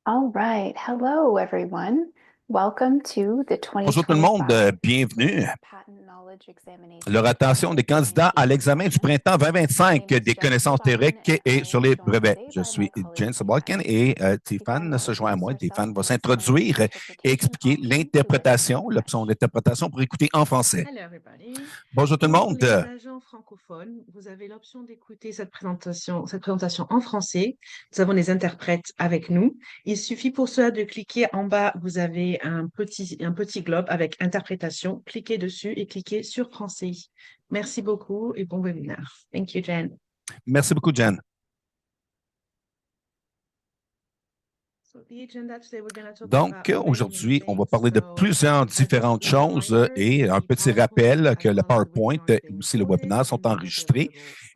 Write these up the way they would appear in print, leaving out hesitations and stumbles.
All right. Hello, everyone. Welcome to the Bonjour tout le monde, 2025 bienvenue. Patent Knowledge Examination Leur attention des candidats à l'examen du printemps My 2025 name is des Jen connaissances Sabakan, théoriques and et I sur am les joined brevets. today Je by my suis colleague Jen Sabalkan Tifan. et Tifan Tiffany will se joint à introduce moi. Tiffany herself va and explain the s'introduire et interpretation expliquer option to listen in l'interprétation, l'option English. d'interprétation pour écouter en français. Hello everybody. Bonjour tout le Pour monde. les agents francophones, vous avez l'option d'écouter cette présentation en français. Nous avons des interprètes avec nous. Il suffit pour cela de cliquer en bas. Vous avez un petit globe avec interprétation. Cliquez dessus et cliquez sur français. Merci beaucoup et bon webinaire. Thank you, Jen. Merci beaucoup, Jen. Donc, aujourd'hui, on va parler de plusieurs différentes choses et un petit rappel que le PowerPoint et aussi le webinaire sont enregistrés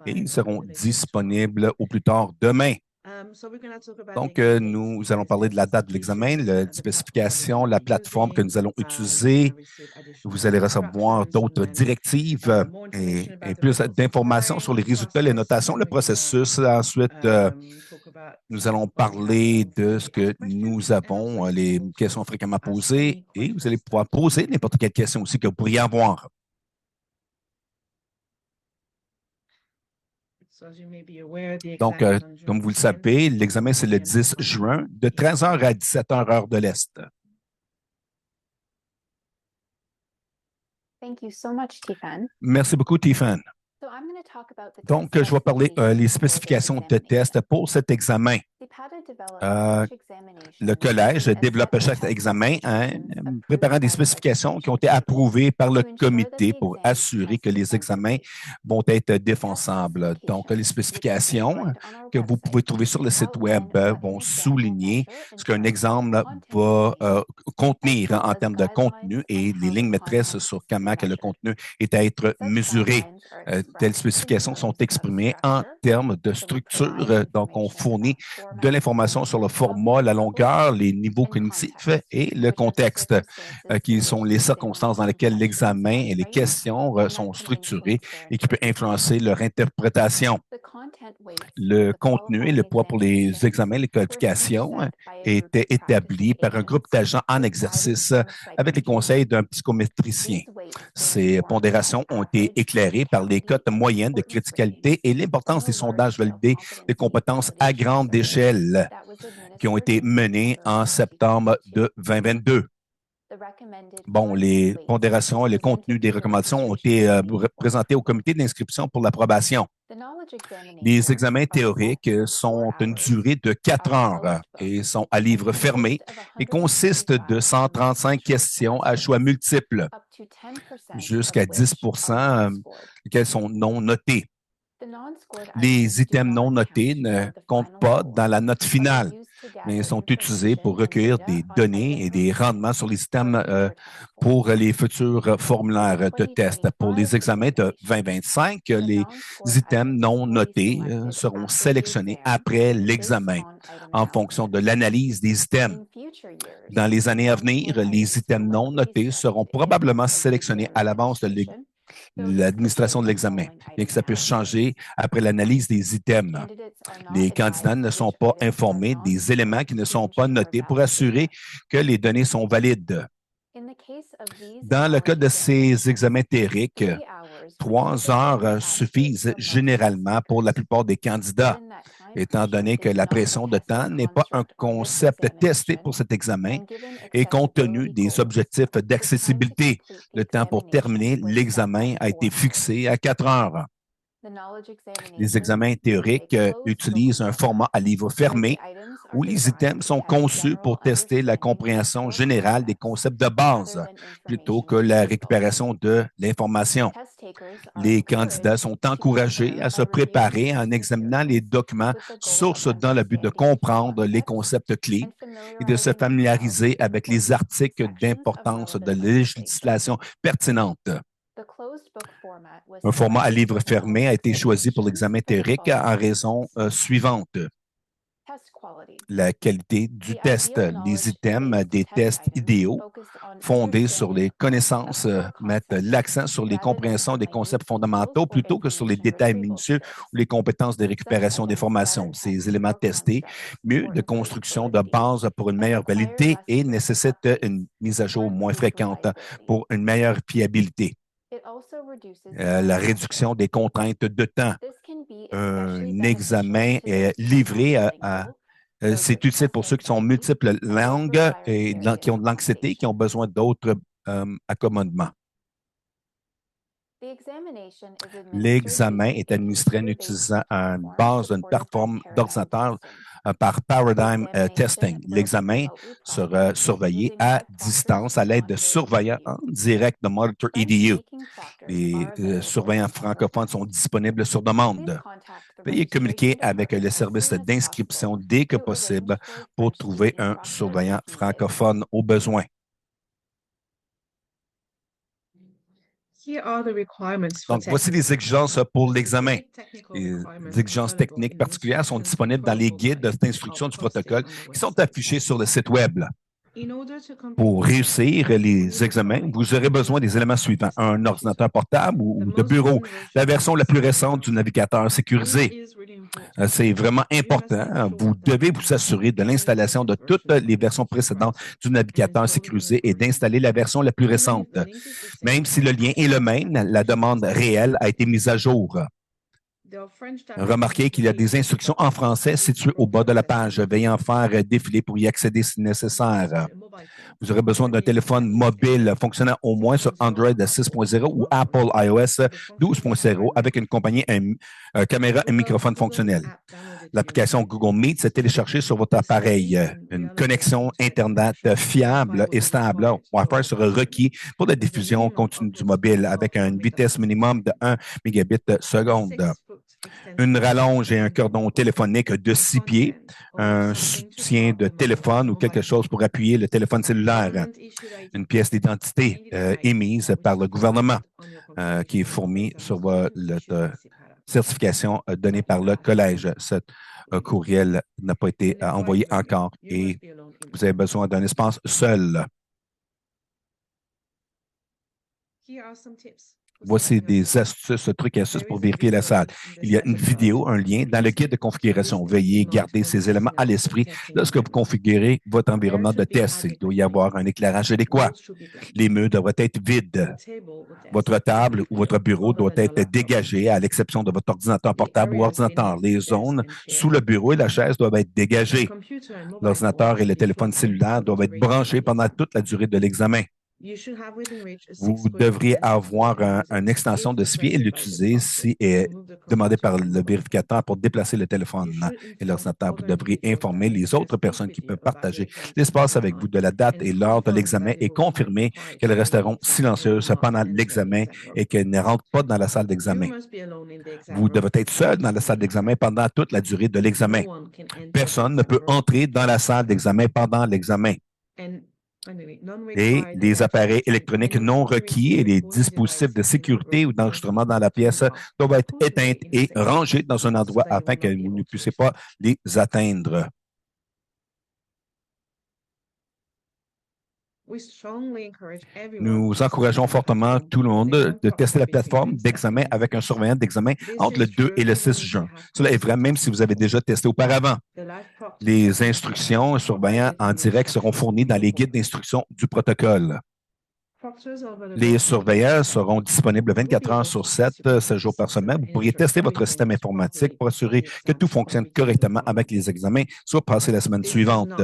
et ils seront disponibles au plus tard demain. Donc, nous allons parler de la date de l'examen, la spécification, la plateforme que nous allons utiliser. Vous allez recevoir d'autres directives et plus d'informations sur les résultats, les notations, le processus. Ensuite, nous allons parler de ce que nous avons, les questions fréquemment posées, et vous allez pouvoir poser n'importe quelle question aussi que vous pourriez avoir. Donc, comme vous le savez, l'examen, c'est le 10 juin, de 13 h à 17 h, heure de l'Est. Thank you so much, Tifan. Merci beaucoup, Tiffany. Donc, je vais parler des spécifications de test pour cet examen. Le collège développe chaque examen en préparant des spécifications qui ont été approuvées par le comité pour assurer que les examens vont être défensables. Donc, les spécifications que vous pouvez trouver sur le site Web vont souligner ce qu'un examen va contenir en termes de contenu et les lignes maîtresses sur comment que le contenu est à être mesuré. Telles spécifications sont exprimées en termes de structure. Donc, on fournit de l'information sur le format, la longueur, les niveaux cognitifs et le contexte, qui sont les circonstances dans lesquelles l'examen et les questions sont structurées et qui peut influencer leur interprétation. Le contenu et le poids pour les examens, les qualifications étaient établis par un groupe d'agents en exercice avec les conseils d'un psychométricien. Ces pondérations ont été éclairées par les cotes moyennes de criticalité et l'importance des sondages validés des compétences à grande échelle qui ont été menés en septembre de 2022. Bon, les pondérations et le contenu des recommandations ont été présentés au comité d'inscription pour l'approbation. Les examens théoriques sont une durée de 4 heures et sont à livre fermé et consistent de 135 questions à choix multiples, jusqu'à 10 lesquelles sont non notées. Les items non notés ne comptent pas dans la note finale, mais sont utilisés pour recueillir des données et des rendements sur les items pour les futurs formulaires de test. Pour les examens de 2025, les items non notés seront sélectionnés après l'examen en fonction de l'analyse des items. Dans les années à venir, les items non notés seront probablement sélectionnés à l'avance de l'administration de l'examen, bien que ça puisse changer après l'analyse des items. Les candidats ne sont pas informés des éléments qui ne sont pas notés pour assurer que les données sont valides. Dans le cas de ces examens théoriques, 3 heures suffisent généralement pour la plupart des candidats, étant donné que la pression de temps n'est pas un concept testé pour cet examen et compte tenu des objectifs d'accessibilité. Le temps pour terminer l'examen a été fixé à 4 heures. Les examens théoriques utilisent un format à livre fermé où les items sont conçus pour tester la compréhension générale des concepts de base plutôt que la récupération de l'information. Les candidats sont encouragés à se préparer en examinant les documents sources dans le but de comprendre les concepts clés et de se familiariser avec les articles d'importance de la législation pertinente. Un format à livre fermé a été choisi pour l'examen théorique en raison suivante. la qualité du test. Les items des tests idéaux fondés sur les connaissances mettent l'accent sur les compréhensions des concepts fondamentaux plutôt que sur les détails minutieux ou les compétences de récupération d'informations. Ces éléments testés, mieux de construction de base pour une meilleure validité et nécessitent une mise à jour moins fréquente pour une meilleure fiabilité. La réduction des contraintes de temps. Un examen est livré c'est utile pour ceux qui sont multiples langues et qui ont de l'anxiété, qui ont besoin d'autres accommodements. L'examen est administré en utilisant une base d'une plateforme d'ordinateur par Paradigm Testing. L'examen sera surveillé à distance à l'aide de surveillants en direct de Monitor EDU. Les surveillants francophones sont disponibles sur demande. Veuillez communiquer avec le service d'inscription dès que possible pour trouver un surveillant francophone au besoin. Donc, voici les exigences pour l'examen. Les exigences techniques particulières sont disponibles dans les guides d'instruction du protocole qui sont affichés sur le site Web. Pour réussir les examens, vous aurez besoin des éléments suivants. Un ordinateur portable ou de bureau, la version la plus récente du navigateur sécurisé. C'est vraiment important. Vous devez vous assurer de l'installation de toutes les versions précédentes du navigateur sécurisé et d'installer la version la plus récente. Même si le lien est le même, la demande réelle a été mise à jour. Remarquez qu'il y a des instructions en français situées au bas de la page. Veuillez en faire défiler pour y accéder si nécessaire. Vous aurez besoin d'un téléphone mobile fonctionnant au moins sur Android 6.0 ou Apple iOS 12.0 avec une compagnie, caméra et microphone fonctionnels. L'application Google Meet s'est téléchargée sur votre appareil. Une connexion Internet fiable et stable Wi-Fi sera requis pour la diffusion continue du mobile avec une vitesse minimum de 1 mégabit seconde. Une rallonge et un cordon téléphonique de 6 pieds, un soutien de téléphone ou quelque chose pour appuyer le téléphone cellulaire, une pièce d'identité émise par le gouvernement qui est fournie sur votre certification donnée par le collège. Cet courriel n'a pas été envoyé encore et vous avez besoin d'un espace seul. Voici des astuces, trucs et astuces pour vérifier la salle. Il y a une vidéo, un lien dans le guide de configuration. Veuillez garder ces éléments à l'esprit lorsque vous configurez votre environnement de test. Il doit y avoir un éclairage adéquat. Les murs devraient être vides. Votre table ou votre bureau doit être dégagé, à l'exception de votre ordinateur portable ou ordinateur. Les zones sous le bureau et la chaise doivent être dégagées. L'ordinateur et le téléphone cellulaire doivent être branchés pendant toute la durée de l'examen. Vous devriez avoir une extension de SPI et l'utiliser si est demandé par le vérificateur pour déplacer le téléphone et l'ordinateur. Vous devriez informer les autres personnes qui peuvent partager l'espace avec vous de la date et l'heure de l'examen et confirmer qu'elles resteront silencieuses pendant l'examen et qu'elles ne rentrent pas dans la salle d'examen. Vous devez être seul dans la salle d'examen pendant toute la durée de l'examen. Personne ne peut entrer dans la salle d'examen pendant l'examen. Et les appareils électroniques non requis et les dispositifs de sécurité ou d'enregistrement dans la pièce doivent être éteints et rangés dans un endroit afin que vous ne puissiez pas les atteindre. Nous encourageons fortement tout le monde de tester la plateforme d'examen avec un surveillant d'examen entre le 2 et le 6 juin. Cela est vrai même si vous avez déjà testé auparavant. Les instructions surveillants en direct seront fournies dans les guides d'instruction du protocole. Les surveillants seront disponibles 24 heures sur 7, 7 jours par semaine. Vous pourriez tester votre système informatique pour assurer que tout fonctionne correctement avec les examens, soit passé la semaine suivante.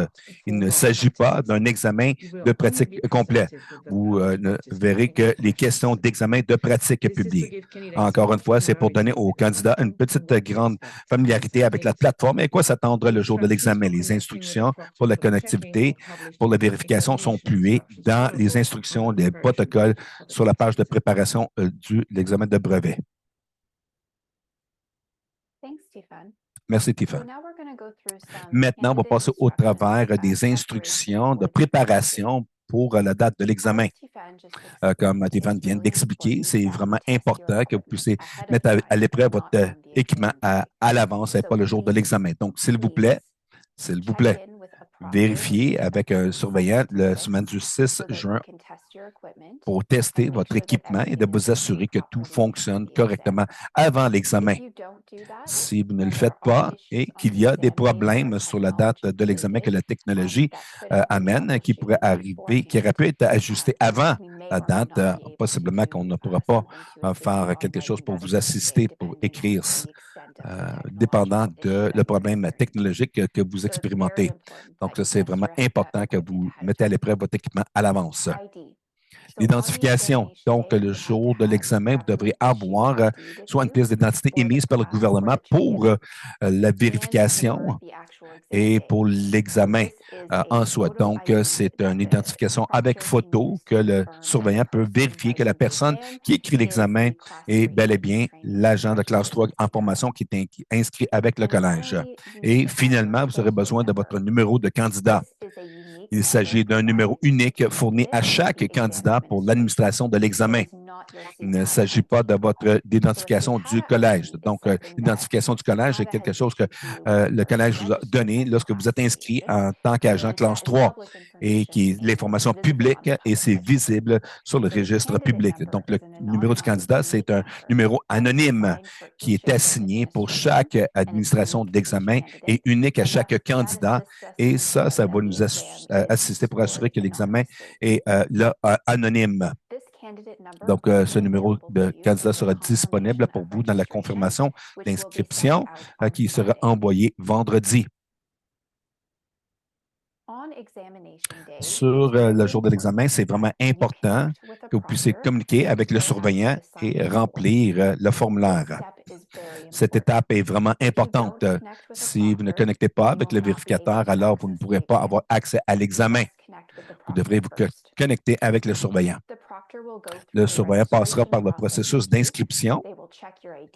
Il ne s'agit pas d'un examen de pratique complet. Vous ne verrez que les questions d'examen de pratique publiées. Encore une fois, c'est pour donner aux candidats une petite grande familiarité avec la plateforme et à quoi s'attendre le jour de l'examen. Les instructions pour la connectivité, pour la vérification sont publiées dans les instructions des protocoles sur la page de préparation de l'examen de brevet. Merci, Tiffany. Maintenant, on va passer au travers des instructions de préparation pour la date de l'examen. Comme Tiffany vient d'expliquer, c'est vraiment important que vous puissiez mettre à l'épreuve votre équipement à l'avance et pas le jour de l'examen. Donc, s'il vous plaît, S'il vous plaît, vérifiez avec un surveillant la semaine du 6 juin pour tester votre équipement et de vous assurer que tout fonctionne correctement avant l'examen. Si vous ne le faites pas et qu'il y a des problèmes sur la date de l'examen que la technologie amène, qui pourrait arriver, qui aurait pu être ajusté avant la date, possiblement qu'on ne pourra pas faire quelque chose pour vous assister, pour écrire, dépendant de le problème technologique que vous expérimentez. Donc, c'est vraiment important que vous mettez à l'épreuve votre équipement à l'avance. L'identification. Donc, le jour de l'examen, vous devrez avoir soit une pièce d'identité émise par le gouvernement pour la vérification et pour l'examen en soi. Donc, c'est une identification avec photo que le surveillant peut vérifier que la personne qui écrit l'examen est bel et bien l'agent de classe 3 en formation qui est inscrit avec le collège. Et finalement, vous aurez besoin de votre numéro de candidat. Il s'agit d'un numéro unique fourni à chaque candidat pour l'administration de l'examen. Il ne s'agit pas de votre identification du collège. Donc, l'identification du collège est quelque chose que le collège vous a donné lorsque vous êtes inscrit en tant qu'agent classe 3 et qui est l'information publique et c'est visible sur le registre public. Donc, le numéro du candidat, c'est un numéro anonyme qui est assigné pour chaque administration d'examen et unique à chaque candidat. Et ça va nous assister pour assurer que l'examen est anonyme. Donc, ce numéro de candidat sera disponible pour vous dans la confirmation d'inscription qui sera envoyée vendredi. Sur le jour de l'examen, c'est vraiment important que vous puissiez communiquer avec le surveillant et remplir le formulaire. Cette étape est vraiment importante. Si vous ne connectez pas avec le vérificateur, alors vous ne pourrez pas avoir accès à l'examen. Vous devrez vous connecter avec le surveillant. Le surveillant passera par le processus d'inscription.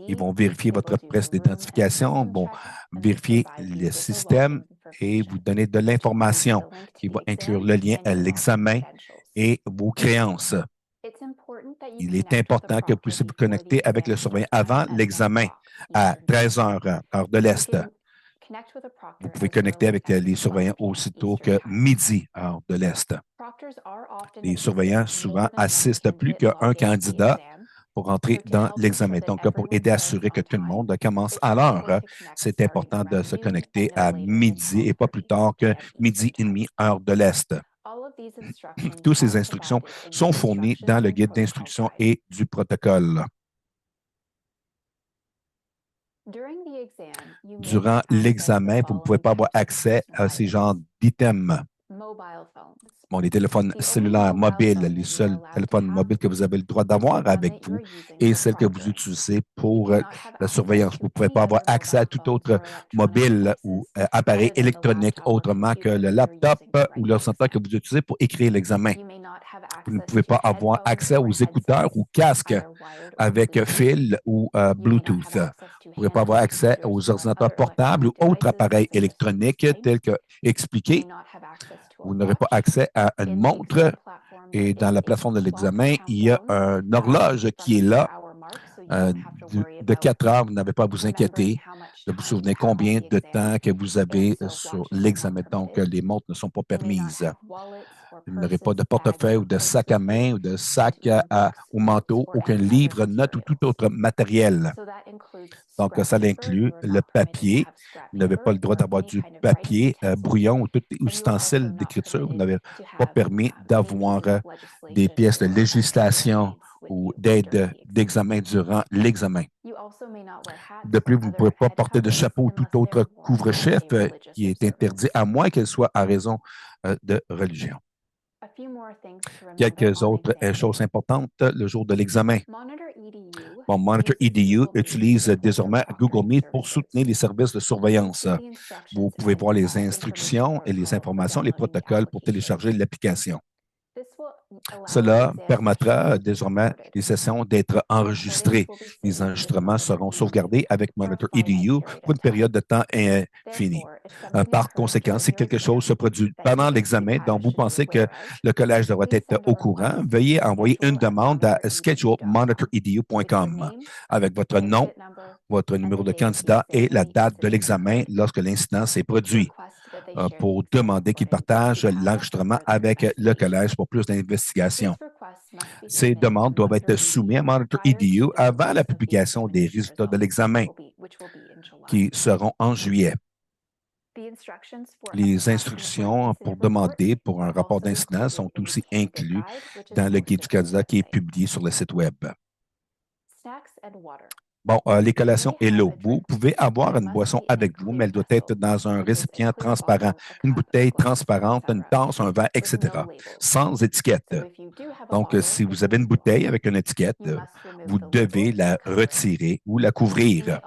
Ils vont vérifier votre pièce d'identification, vont vérifier le système et vous donner de l'information qui va inclure le lien à l'examen et vos créances. Il est important que vous puissiez vous connecter avec le surveillant avant l'examen à 13 h, heure de l'Est. Vous pouvez connecter avec les surveillants aussitôt que midi, heure de l'Est. Les surveillants souvent assistent plus qu'un candidat pour entrer dans l'examen. Donc, pour aider à assurer que tout le monde commence à l'heure, c'est important de se connecter à midi et pas plus tard que midi et demi, heure de l'Est. Toutes ces instructions sont fournies dans le guide d'instruction et du protocole. Durant l'examen, vous ne pouvez pas avoir accès à ces genres d'items. Bon, les téléphones cellulaires mobiles, les seuls téléphones mobiles que vous avez le droit d'avoir avec vous et celles que vous utilisez pour la surveillance. Vous ne pouvez pas avoir accès à tout autre mobile ou appareil électronique autrement que le laptop ou l'ordinateur que vous utilisez pour écrire l'examen. Vous ne pouvez pas avoir accès aux écouteurs ou casques avec fil ou Bluetooth. Vous ne pourrez pas avoir accès aux ordinateurs portables ou autres appareils électroniques tels qu'expliqués. Vous n'aurez pas accès à une montre et dans la plateforme de l'examen, il y a une horloge qui est là de 4 heures. Vous n'avez pas à vous inquiéter de vous souvenir combien de temps que vous avez sur l'examen. Donc, les montres ne sont pas permises. Vous n'aurez pas de portefeuille ou de sac à main ou de sac au manteau, aucun livre, note ou tout autre matériel. Donc, ça inclut le papier. Vous n'avez pas le droit d'avoir du papier, brouillon ou tout ustensile d'écriture. Vous n'avez pas permis d'avoir des pièces de législation ou d'aide d'examen durant l'examen. De plus, vous ne pourrez pas porter de chapeau ou tout autre couvre-chef qui est interdit, à moins qu'elle soit à raison de religion. Quelques autres choses importantes le jour de l'examen. Bon, Monitor EDU utilise désormais Google Meet pour soutenir les services de surveillance. Vous pouvez voir les instructions et les informations, les protocoles pour télécharger l'application. Cela permettra désormais les sessions d'être enregistrées. Les enregistrements seront sauvegardés avec Monitor EDU pour une période de temps infinie. Par conséquent, si quelque chose se produit pendant l'examen dont vous pensez que le collège devrait être au courant, veuillez envoyer une demande à schedulemonitoredu.com avec votre nom, votre numéro de candidat et la date de l'examen lorsque l'incident s'est produit. pour demander qu'ils partagent l'enregistrement avec le collège pour plus d'investigation. Ces demandes doivent être soumises à Monitor.edu avant la publication des résultats de l'examen, qui seront en juillet. Les instructions pour demander pour un rapport d'incident sont aussi inclus dans le guide du candidat qui est publié sur le site Web. Bon, les collations et l'eau. Vous pouvez avoir une boisson avec vous, mais elle doit être dans un récipient transparent, une bouteille transparente, une tasse, un verre, etc., sans étiquette. Donc, si vous avez une bouteille avec une étiquette, vous devez la retirer ou la couvrir.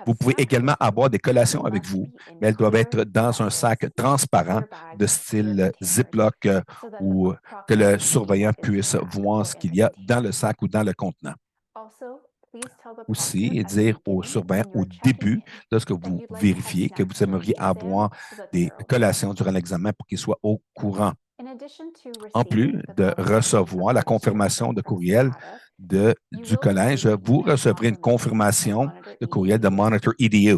Vous pouvez également avoir des collations avec vous, mais elles doivent être dans un sac transparent de style Ziploc ou que le surveillant puisse voir ce qu'il y a dans le sac ou dans le contenant. Aussi, dire au surveillant au début, lorsque vous vérifiez que vous aimeriez avoir des collations durant l'examen pour qu'il soit au courant. En plus de recevoir la confirmation de courriel du collège, vous recevrez une confirmation de courriel de Monitor.edu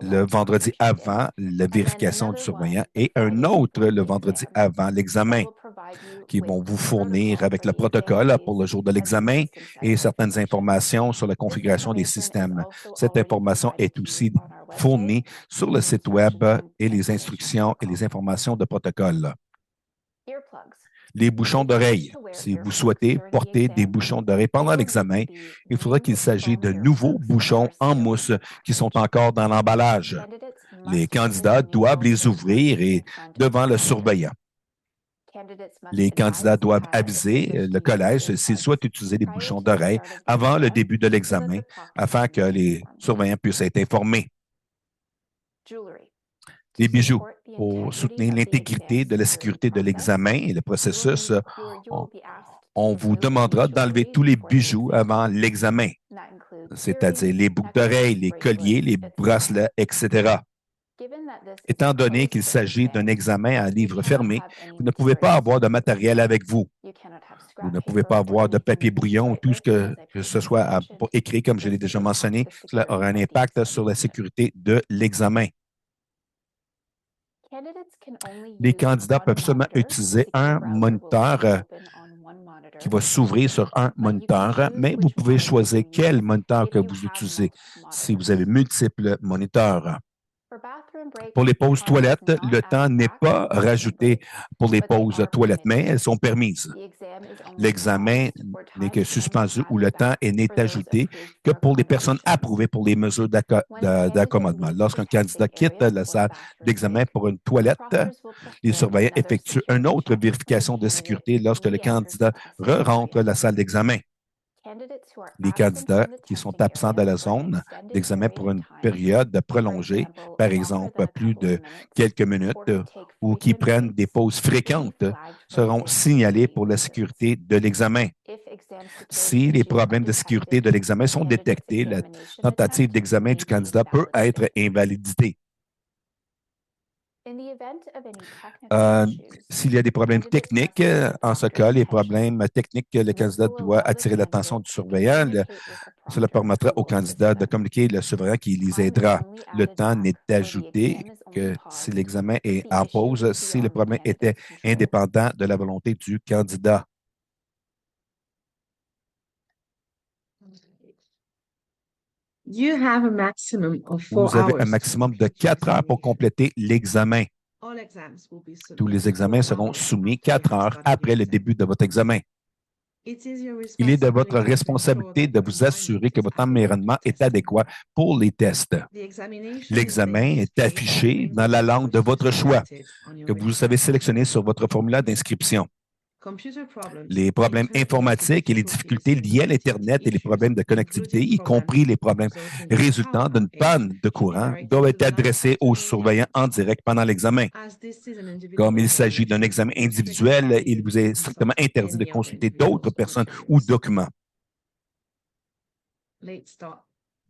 le vendredi avant la vérification du surveillant et un autre le vendredi avant l'examen, qui vont vous fournir avec le protocole pour le jour de l'examen et certaines informations sur la configuration des systèmes. Cette information est aussi fournie sur le site Web et les instructions et les informations de protocole. Les bouchons d'oreille. Si vous souhaitez porter des bouchons d'oreille pendant l'examen, il faudra qu'il s'agisse de nouveaux bouchons en mousse qui sont encore dans l'emballage. Les candidats doivent les ouvrir et devant le surveillant. Les candidats doivent aviser le collège s'ils souhaitent utiliser des bouchons d'oreille avant le début de l'examen afin que les surveillants puissent être informés. Les bijoux. Pour soutenir l'intégrité de la sécurité de l'examen et le processus, on vous demandera d'enlever tous les bijoux avant l'examen, c'est-à-dire les boucles d'oreilles, les colliers, les bracelets, etc. Étant donné qu'il s'agit d'un examen à livre fermé, vous ne pouvez pas avoir de matériel avec vous. Vous ne pouvez pas avoir de papier brouillon ou tout ce que ce soit pour écrit, comme je l'ai déjà mentionné. Cela aura un impact sur la sécurité de l'examen. Les candidats peuvent seulement utiliser un moniteur qui va s'ouvrir sur un moniteur, mais vous pouvez choisir quel moniteur que vous utilisez si vous avez multiples moniteurs. Pour les pauses toilettes, le temps n'est pas rajouté pour les pauses toilettes, mais elles sont permises. L'examen n'est que suspendu ou le temps n'est ajouté que pour les personnes approuvées pour les mesures d'accommodement. Lorsqu'un candidat quitte la salle d'examen pour une toilette, les surveillants effectuent une autre vérification de sécurité lorsque le candidat re-rentre la salle d'examen. Les candidats qui sont absents de la zone d'examen pour une période prolongée, par exemple plus de quelques minutes, ou qui prennent des pauses fréquentes, seront signalés pour la sécurité de l'examen. Si les problèmes de sécurité de l'examen sont détectés, la tentative d'examen du candidat peut être invalidée. S'il y a des problèmes techniques, en ce cas, les problèmes techniques, le candidat doit attirer l'attention du surveillant. Cela permettra au candidat de communiquer le surveillant qui les aidera. Le temps n'est ajouté que si l'examen est en pause, si le problème était indépendant de la volonté du candidat. Vous avez un maximum de 4 heures pour compléter l'examen. Tous les examens seront soumis 4 heures après le début de votre examen. Il est de votre responsabilité de vous assurer que votre environnement est adéquat pour les tests. L'examen est affiché dans la langue de votre choix, que vous avez sélectionné sur votre formulaire d'inscription. Les problèmes informatiques et les difficultés liées à l'Internet et les problèmes de connectivité, y compris les problèmes résultant d'une panne de courant, doivent être adressés aux surveillants en direct pendant l'examen. Comme il s'agit d'un examen individuel, il vous est strictement interdit de consulter d'autres personnes ou documents.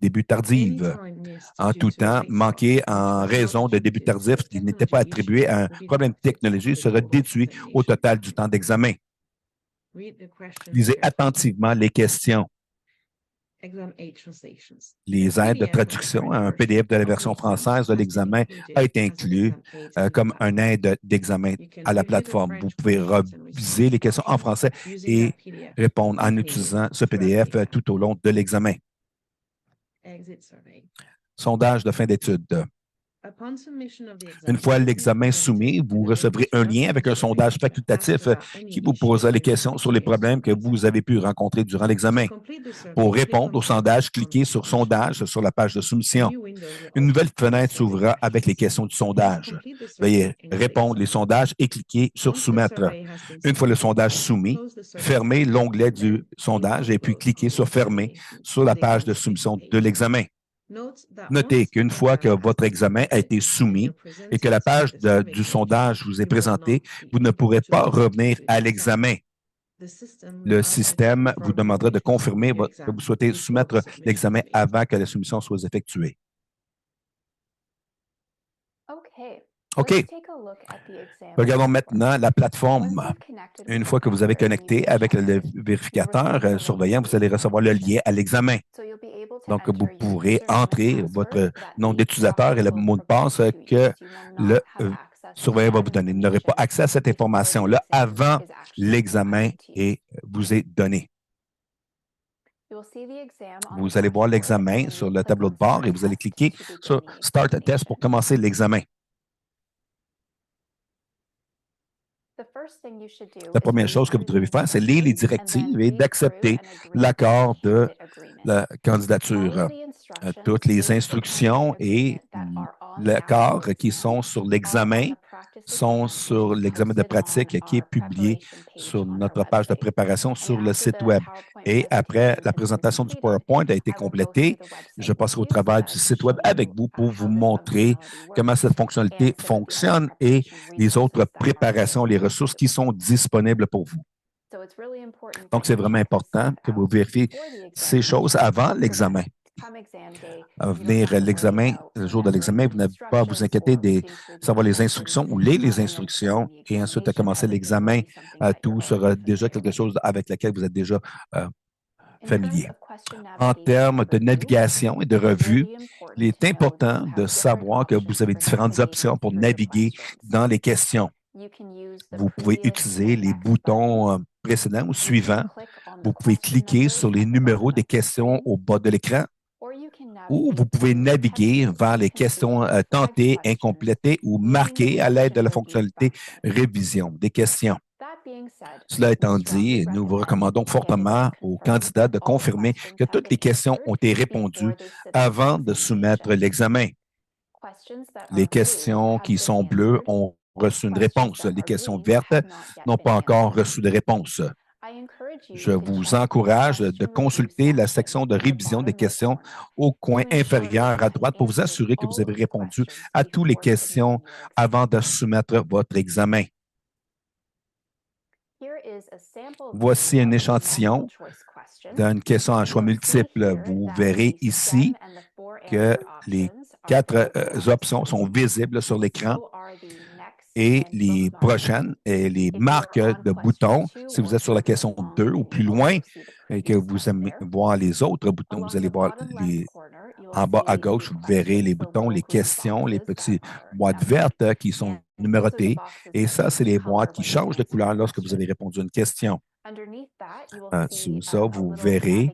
Début tardif. En tout temps, manqué en raison de début tardif qui n'était pas attribué à un problème technologique sera déduit au total du temps d'examen. Lisez attentivement les questions. Les aides de traduction, un PDF de la version française de l'examen a été inclus comme une aide d'examen à la plateforme. Vous pouvez reviser les questions en français et répondre en utilisant ce PDF tout au long de l'examen. Sondage de fin d'études. Une fois l'examen soumis, vous recevrez un lien avec un sondage facultatif qui vous posera les questions sur les problèmes que vous avez pu rencontrer durant l'examen. Pour répondre au sondage, cliquez sur Sondage sur la page de soumission. Une nouvelle fenêtre s'ouvrira avec les questions du sondage. Veuillez répondre les sondages et cliquez sur Soumettre. Une fois le sondage soumis, fermez l'onglet du sondage et puis cliquez sur Fermer sur la page de soumission de l'examen. Notez qu'une fois que votre examen a été soumis et que la page du sondage vous est présentée, vous ne pourrez pas revenir à l'examen. Le système vous demandera de confirmer que vous souhaitez soumettre l'examen avant que la soumission soit effectuée. OK. Regardons maintenant la plateforme. Une fois que vous avez connecté avec le vérificateur surveillant, vous allez recevoir le lien à l'examen. Donc, vous pourrez entrer votre nom d'utilisateur et le mot de passe que le surveillant va vous donner. Vous n'aurez pas accès à cette information-là avant l'examen vous est donné. Vous allez voir l'examen sur le tableau de bord et vous allez cliquer sur Start Test pour commencer l'examen. La première chose que vous devez faire, c'est lire les directives et d'accepter l'accord de la candidature. Toutes les instructions et l'accord qui sont sur l'examen sont sur l'examen de pratique qui est publié sur notre page de préparation sur le site Web. Et après la présentation du PowerPoint a été complétée, je passerai au travail du site Web avec vous pour vous montrer comment cette fonctionnalité fonctionne et les autres préparations, les ressources qui sont disponibles pour vous. Donc, c'est vraiment important que vous vérifiez ces choses avant l'examen. À venir l'examen, le jour de l'examen, vous n'avez pas à vous inquiéter de savoir les instructions ou lire les instructions et ensuite à commencer l'examen. Tout sera déjà quelque chose avec lequel vous êtes déjà familier. En termes de navigation et de revue, il est important de savoir que vous avez différentes options pour naviguer dans les questions. Vous pouvez utiliser les boutons précédents ou suivants. Vous pouvez cliquer sur les numéros des questions au bas de l'écran ou vous pouvez naviguer vers les questions tentées, incomplétées ou marquées à l'aide de la fonctionnalité révision des questions. Cela étant dit, nous vous recommandons fortement aux candidats de confirmer que toutes les questions ont été répondues avant de soumettre l'examen. Les questions qui sont bleues ont reçu une réponse. Les questions vertes n'ont pas encore reçu de réponse. Je vous encourage de consulter la section de révision des questions au coin inférieur à droite pour vous assurer que vous avez répondu à toutes les questions avant de soumettre votre examen. Voici un échantillon d'une question à choix multiple. Vous verrez ici que les 4 options sont visibles sur l'écran et les prochaines et les marques de boutons. Si vous êtes sur la question 2 ou plus loin et que vous aimez voir les autres boutons, vous allez voir en bas à gauche, vous verrez les boutons, les questions, les petites boîtes vertes qui sont numérotées. Et ça, c'est les boîtes qui changent de couleur lorsque vous avez répondu à une question. Sous ça, vous verrez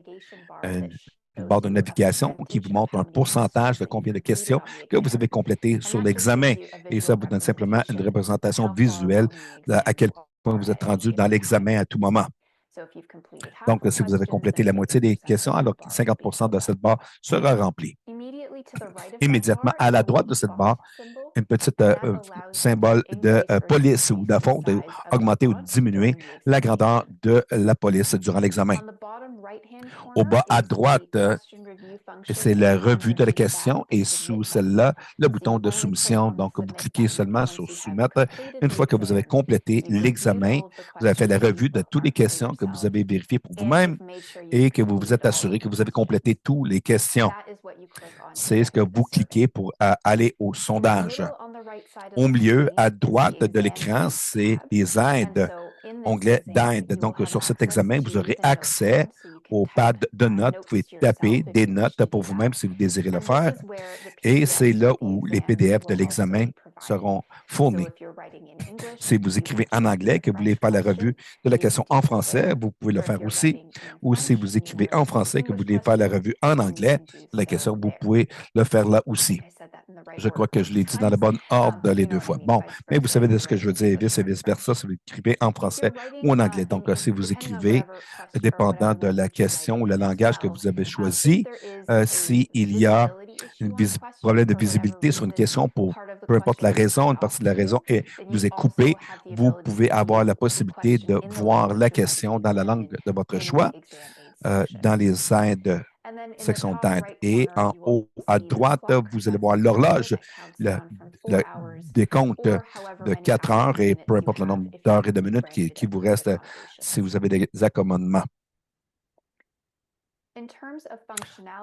une barre de navigation qui vous montre un pourcentage de combien de questions que vous avez complétées sur l'examen. Et ça vous donne simplement une représentation visuelle à quel point vous êtes rendu dans l'examen à tout moment. Donc, si vous avez complété la moitié des questions, alors 50 de cette barre sera remplie. Immédiatement à la droite de cette barre, une petite symbole de police ou de fond, d'augmenter ou diminuer la grandeur de la police durant l'examen. Au bas à droite, c'est la revue de la question et sous celle-là, le bouton de soumission. Donc, vous cliquez seulement sur Soumettre. Une fois que vous avez complété l'examen, vous avez fait la revue de toutes les questions que vous avez vérifiées pour vous-même et que vous vous êtes assuré que vous avez complété toutes les questions. C'est ce que vous cliquez pour aller au sondage. Au milieu, à droite de l'écran, c'est les aides, onglet d'aide. Donc, sur cet examen, vous aurez accès au pad de notes. Vous pouvez taper des notes pour vous-même si vous désirez le faire. Et c'est là où les PDF de l'examen seront fournis. Si vous écrivez en anglais, que vous voulez faire la revue de la question en français, vous pouvez le faire aussi. Ou si vous écrivez en français, que vous voulez faire la revue en anglais de la question, vous pouvez le faire là aussi. Je crois que je l'ai dit dans le bon ordre les deux fois. Bon, mais vous savez de ce que je veux dire, vice et vice-versa, si vous écrivez en français ou en anglais. Donc, si vous écrivez, dépendant de la question ou le langage que vous avez choisi, s'il y a un problème de visibilité sur une question pour peu importe la raison, une partie de la raison et vous est coupée, vous pouvez avoir la possibilité de voir la question dans la langue de votre choix, dans les aides, section d'aide. Et en haut à droite, vous allez voir l'horloge, le décompte de 4 heures et peu importe le nombre d'heures et de minutes qui vous reste si vous avez des accommodements.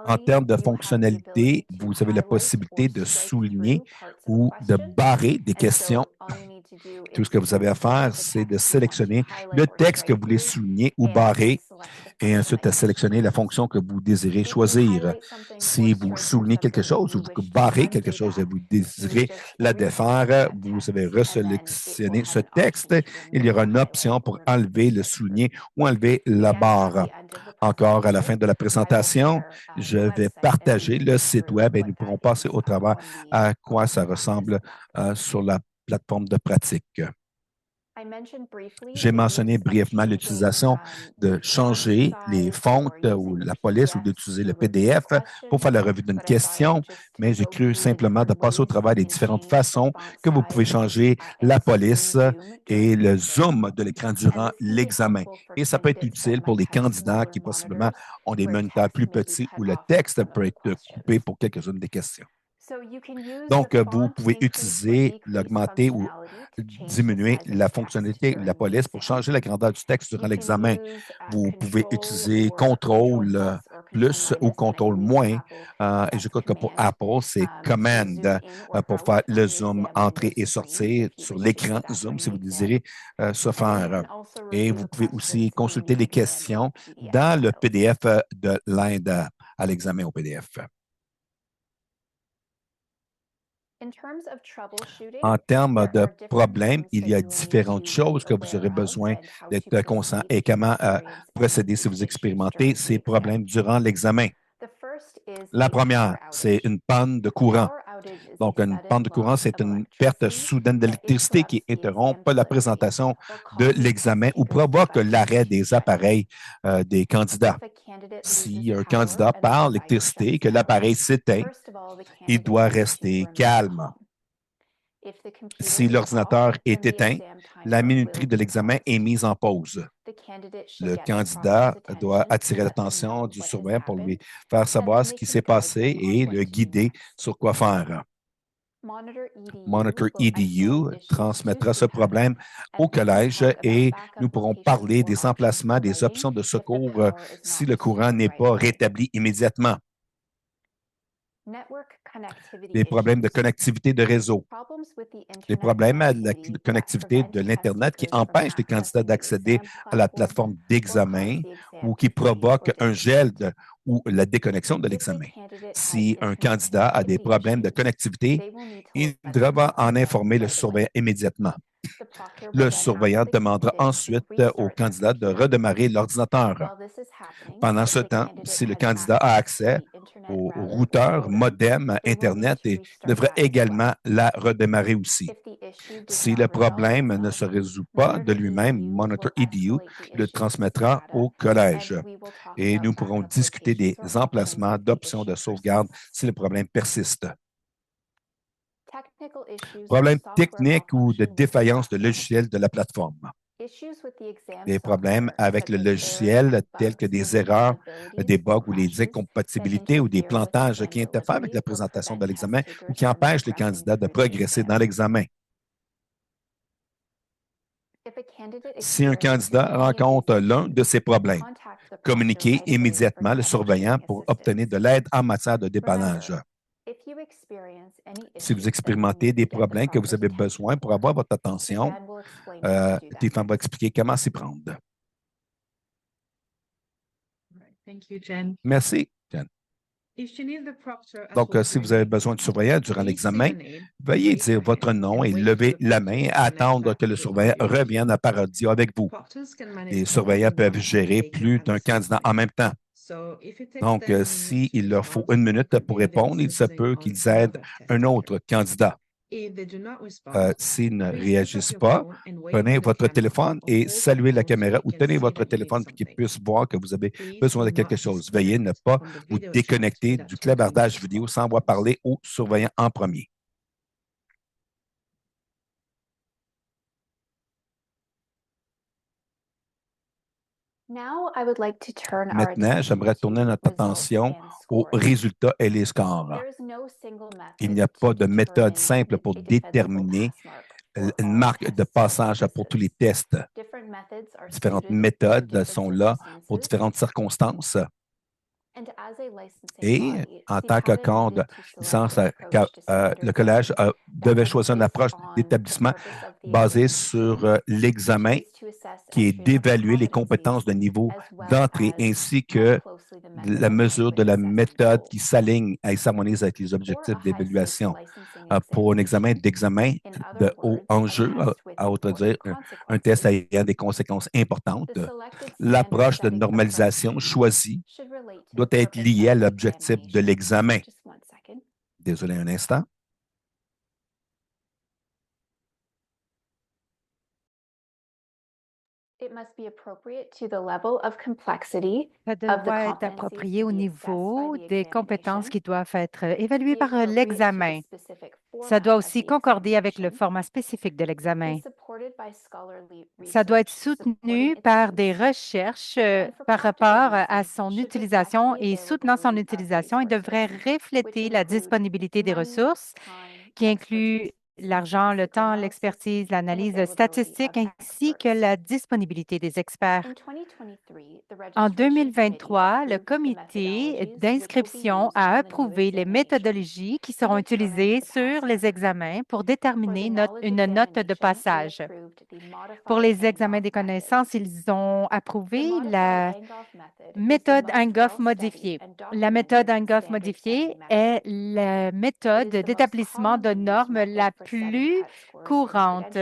En termes de fonctionnalité, vous avez la possibilité de souligner ou de barrer des questions. Tout ce que vous avez à faire, c'est de sélectionner le texte que vous voulez souligner ou barrer et ensuite à sélectionner la fonction que vous désirez choisir. Si vous soulignez quelque chose ou vous barrez quelque chose et vous désirez la défaire, vous avez resélectionné ce texte. Il y aura une option pour enlever le souligné ou enlever la barre. Encore à la fin de la présentation, je vais partager le site web et nous pourrons passer au travers à quoi ça ressemble sur la plateforme de pratique. J'ai mentionné brièvement l'utilisation de changer les fontes ou la police ou d'utiliser le PDF pour faire la revue d'une question, mais j'ai cru simplement de passer au travers des différentes façons que vous pouvez changer la police et le zoom de l'écran durant l'examen. Et ça peut être utile pour les candidats qui possiblement ont des moniteurs plus petits où le texte peut être coupé pour quelques-unes des questions. Donc, vous pouvez utiliser, l'augmenter ou diminuer la fonctionnalité de la police pour changer la grandeur du texte durant l'examen. Vous pouvez utiliser contrôle plus ou contrôle moins. Et je crois que pour Apple, c'est command pour faire le zoom, entrer et sortir sur l'écran zoom si vous désirez ce faire. Et vous pouvez aussi consulter les questions dans le PDF de l'aide à l'examen au PDF. En termes de problèmes, il y a différentes choses que vous aurez besoin d'être conscient et comment procéder si vous expérimentez ces problèmes durant l'examen. La première, c'est une panne de courant. Donc, une panne de courant, c'est une perte soudaine d'électricité qui interrompt la présentation de l'examen ou provoque l'arrêt des appareils des candidats. Si un candidat parle d'électricité et que l'appareil s'éteint, il doit rester calme. Si l'ordinateur est éteint, la minuterie de l'examen est mise en pause. Le candidat doit attirer l'attention du surveillant pour lui faire savoir ce qui s'est passé et le guider sur quoi faire. Monitor EDU transmettra ce problème au collège et nous pourrons parler des emplacements, des options de secours si le courant n'est pas rétabli immédiatement. Les problèmes de connectivité de réseau, les problèmes de la connectivité de l'Internet qui empêchent les candidats d'accéder à la plateforme d'examen ou qui provoquent un gel ou la déconnexion de l'examen. Si un candidat a des problèmes de connectivité, il devra en informer le surveillant immédiatement. Le surveillant demandera ensuite au candidat de redémarrer l'ordinateur. Pendant ce temps, si le candidat a accès au routeur, modem, Internet, il devrait également la redémarrer aussi. Si le problème ne se résout pas de lui-même, Monitor EDU le transmettra au collège et nous pourrons discuter des emplacements d'options de sauvegarde si le problème persiste. Problèmes techniques ou de défaillance de logiciel de la plateforme. Des problèmes avec le logiciel tels que des erreurs, des bugs ou des incompatibilités ou des plantages qui interfèrent avec la présentation de l'examen ou qui empêchent les candidats de progresser dans l'examen. Si un candidat rencontre l'un de ces problèmes, communiquez immédiatement le surveillant pour obtenir de l'aide en matière de dépannage. Si vous expérimentez des problèmes que vous avez besoin pour avoir votre attention, Stéphane va expliquer comment s'y prendre. Thank you, Jen. Merci, Jen. Donc, si vous avez besoin de surveillant durant l'examen, veuillez dire votre nom et lever la main et attendre que le surveillant revienne à part audio avec vous. Les surveillants peuvent gérer plus d'un candidat en même temps. Donc, s'il leur faut 1 minute pour répondre, il se peut qu'ils aident un autre candidat. S'ils ne réagissent pas, prenez votre téléphone et saluez la caméra ou tenez votre téléphone pour qu'ils puissent voir que vous avez besoin de quelque chose. Veuillez ne pas vous déconnecter du clavardage vidéo sans avoir parlé au surveillant en premier. Maintenant, j'aimerais tourner notre attention aux résultats et les scores. Il n'y a pas de méthode simple pour déterminer une marque de passage pour tous les tests. Différentes méthodes sont là pour différentes circonstances. Et en tant que corps de licence, le collège devait choisir une approche d'établissement basée sur l'examen qui est d'évaluer les compétences de niveau d'entrée ainsi que la mesure de la méthode qui s'aligne et s'harmonise avec les objectifs d'évaluation. Pour un examen de haut enjeu, à autre dire, un test ayant des conséquences importantes, l'approche de normalisation choisie doit être liée à l'objectif de l'examen. Désolé un instant. Ça doit être approprié au niveau des compétences qui doivent être évaluées par l'examen. Ça doit aussi concorder avec le format spécifique de l'examen. Ça doit être soutenu par des recherches par rapport à son utilisation et soutenant son utilisation, il devrait refléter la disponibilité des ressources qui inclut l'argent, le temps, l'expertise, l'analyse statistique ainsi que la disponibilité des experts. En 2023, le comité d'inscription a approuvé les méthodologies qui seront utilisées sur les examens pour déterminer une note de passage. Pour les examens des connaissances, ils ont approuvé la méthode Angoff modifiée. La méthode Angoff modifiée est la méthode d'établissement de normes la plus courante.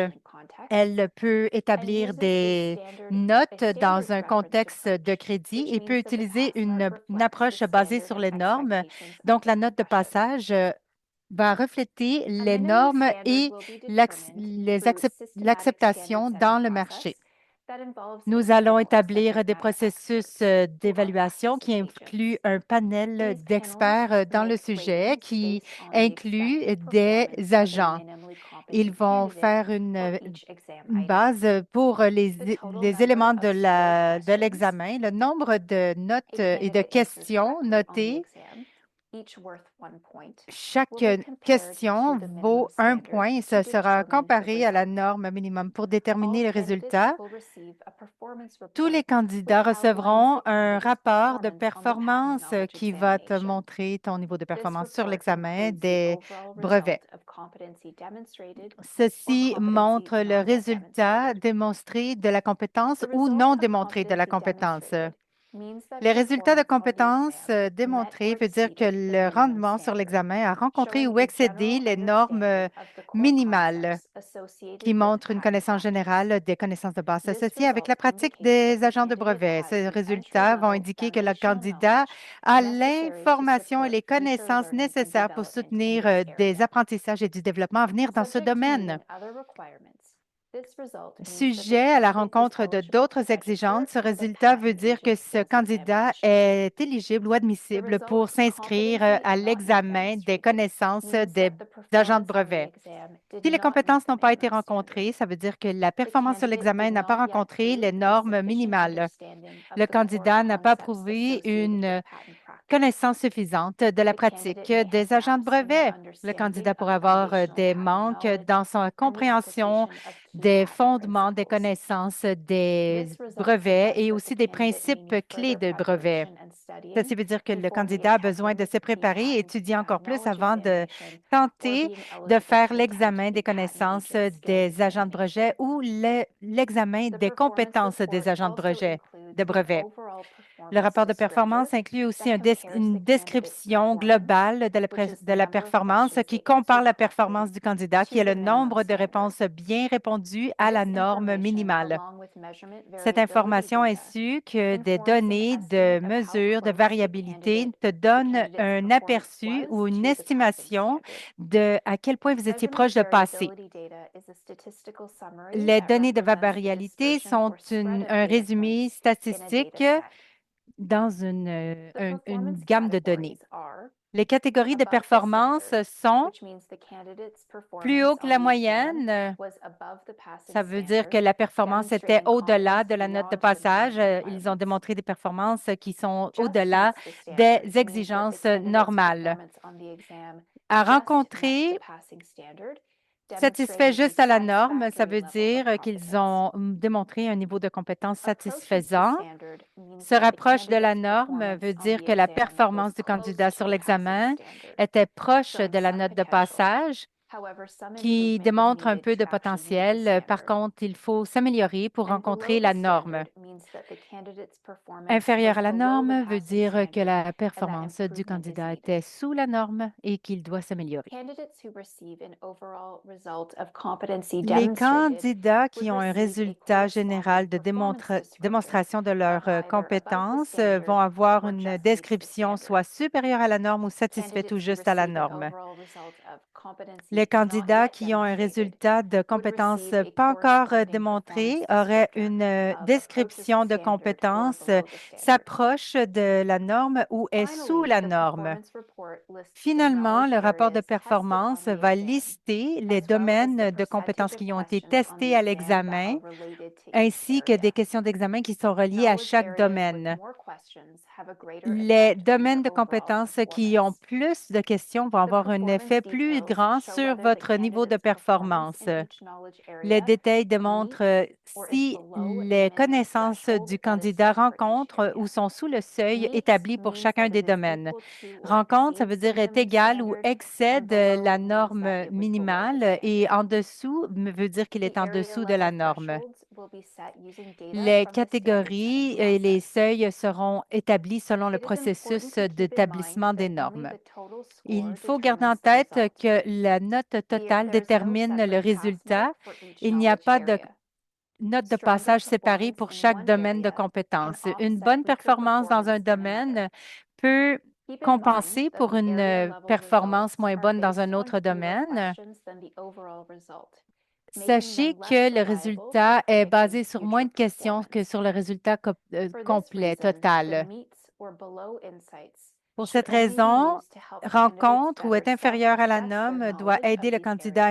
Elle peut établir des notes dans un contexte de crédit et peut utiliser une approche basée sur les normes. Donc, la note de passage va refléter les normes et l'acceptation dans le marché. Nous allons établir des processus d'évaluation qui incluent un panel d'experts dans le sujet qui inclut des agents. Ils vont faire une base pour les éléments de l'examen, le nombre de notes et de questions notées. Chaque question vaut 1 point et ce sera comparé à la norme minimum pour déterminer les résultats. Tous les candidats recevront un rapport de performance qui va te montrer ton niveau de performance sur l'examen des brevets. Ceci montre le résultat démontré de la compétence ou non démontré de la compétence. Les résultats de compétences démontrés veut dire que le rendement sur l'examen a rencontré ou excédé les normes minimales qui montrent une connaissance générale des connaissances de base associées avec la pratique des agents de brevet. Ces résultats vont indiquer que le candidat a l'information et les connaissances nécessaires pour soutenir des apprentissages et du développement à venir dans ce domaine. Sujet à la rencontre de d'autres exigences, ce résultat veut dire que ce candidat est éligible ou admissible pour s'inscrire à l'examen des connaissances des agents de brevet. Si les compétences n'ont pas été rencontrées, ça veut dire que la performance sur l'examen n'a pas rencontré les normes minimales. Le candidat n'a pas prouvé une connaissance suffisante de la pratique des agents de brevet. Le candidat pourrait avoir des manques dans sa compréhension des fondements des connaissances des brevets et aussi des principes clés de brevet. Ceci veut dire que le candidat a besoin de se préparer et étudier encore plus avant de tenter de faire l'examen des connaissances des agents de brevet ou l'examen des compétences des agents de brevet. Le rapport de performance inclut aussi une description globale de la performance qui compare la performance du candidat, qui est le nombre de réponses bien répondues à la norme minimale. Cette information ainsi que des données de mesure de variabilité te donnent un aperçu ou une estimation de à quel point vous étiez proche de passer. Les données de variabilité sont un résumé statistique dans une gamme de données. Les catégories de performance sont plus haut que la moyenne. Ça veut dire que la performance était au-delà de la note de passage. Ils ont démontré des performances qui sont au-delà des exigences normales. À rencontrer satisfait juste à la norme, ça veut dire qu'ils ont démontré un niveau de compétence satisfaisant. Se rapproche de la norme veut dire que la performance du candidat sur l'examen était proche de la note de passage, qui démontre un peu de potentiel. Par contre, il faut s'améliorer pour rencontrer la norme. Inférieur à la norme veut dire que la performance du candidat était sous la norme et qu'il doit s'améliorer. Les candidats qui ont un résultat général de démonstration de leurs compétences vont avoir une description soit supérieure à la norme ou satisfaite ou juste à la norme. Les candidats qui ont un résultat de compétences pas encore démontré auraient une description de compétences s'approche de la norme ou est sous la norme. Finalement, le rapport de performance va lister les domaines de compétences qui ont été testés à l'examen, ainsi que des questions d'examen qui sont reliées à chaque domaine. Les domaines de compétences qui ont plus de questions vont avoir un effet plus grand sur votre niveau de performance. Les détails démontrent si les connaissances du candidat rencontrent ou sont sous le seuil établi pour chacun des domaines. Rencontre, ça veut dire est égal ou excède la norme minimale et en dessous veut dire qu'il est en dessous de la norme. Les catégories et les seuils seront établis selon le processus d'établissement des normes. Il faut garder en tête que la note totale détermine le résultat. Il n'y a pas de note de passage séparée pour chaque domaine de compétences. Une bonne performance dans un domaine peut compenser pour une performance moins bonne dans un autre domaine. Sachez que le résultat est basé sur moins de questions que sur le résultat complet, total. Pour cette raison, rencontre ou est inférieure à la norme doit aider le candidat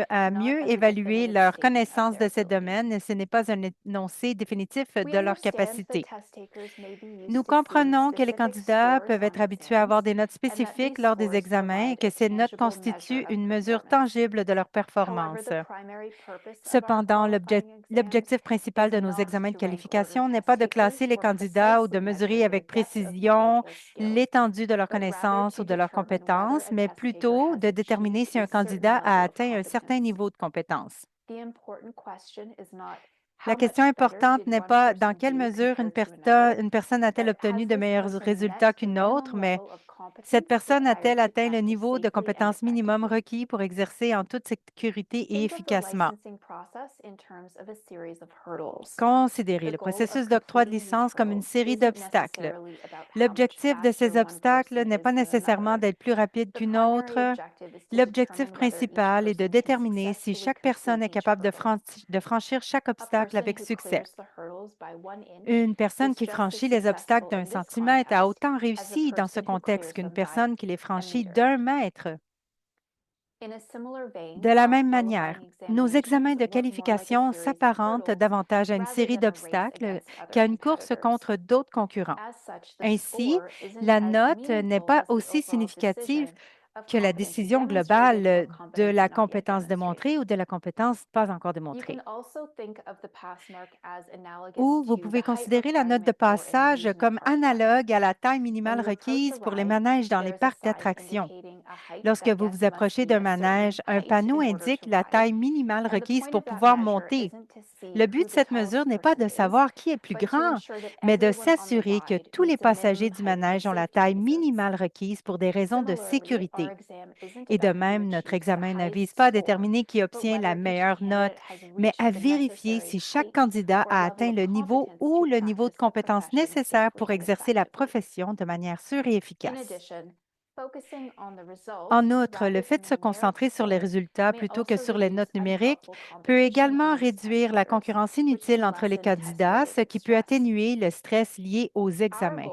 à mieux évaluer leur connaissance de ces domaines. Ce n'est pas un énoncé définitif de leur capacité. Nous comprenons que les candidats peuvent être habitués à avoir des notes spécifiques lors des examens et que ces notes constituent une mesure tangible de leur performance. Cependant, l'objectif principal de nos examens de qualification n'est pas de classer les candidats ou de mesurer avec précision l'étendue de leurs connaissances ou de leurs compétences, mais plutôt de déterminer si un candidat a atteint un certain niveau de compétence. La question importante n'est pas dans quelle mesure une personne a-t-elle obtenu de meilleurs résultats qu'une autre, mais cette personne a-t-elle atteint le niveau de compétence minimum requis pour exercer en toute sécurité et efficacement? Considérez le processus d'octroi de licence comme une série d'obstacles. L'objectif de ces obstacles n'est pas nécessairement d'être plus rapide qu'une autre. L'objectif principal est de déterminer si chaque personne est capable de franchir chaque obstacle avec succès. Une personne qui franchit les obstacles d'un centimètre a autant réussi dans ce contexte qu'une personne qui les franchit d'un mètre. De la même manière, nos examens de qualification s'apparentent davantage à une série d'obstacles qu'à une course contre d'autres concurrents. Ainsi, la note n'est pas aussi significative que la décision globale de la compétence démontrée ou de la compétence pas encore démontrée. Ou vous pouvez considérer la note de passage comme analogue à la taille minimale requise pour les manèges dans les parcs d'attractions. Lorsque vous vous approchez d'un manège, un panneau indique la taille minimale requise pour pouvoir monter. Le but de cette mesure n'est pas de savoir qui est plus grand, mais de s'assurer que tous les passagers du manège ont la taille minimale requise pour des raisons de sécurité. Et de même, notre examen ne vise pas à déterminer qui obtient la meilleure note, mais à vérifier si chaque candidat a atteint le niveau ou le niveau de compétence nécessaire pour exercer la profession de manière sûre et efficace. En outre, le fait de se concentrer sur les résultats plutôt que sur les notes numériques peut également réduire la concurrence inutile entre les candidats, ce qui peut atténuer le stress lié aux examens.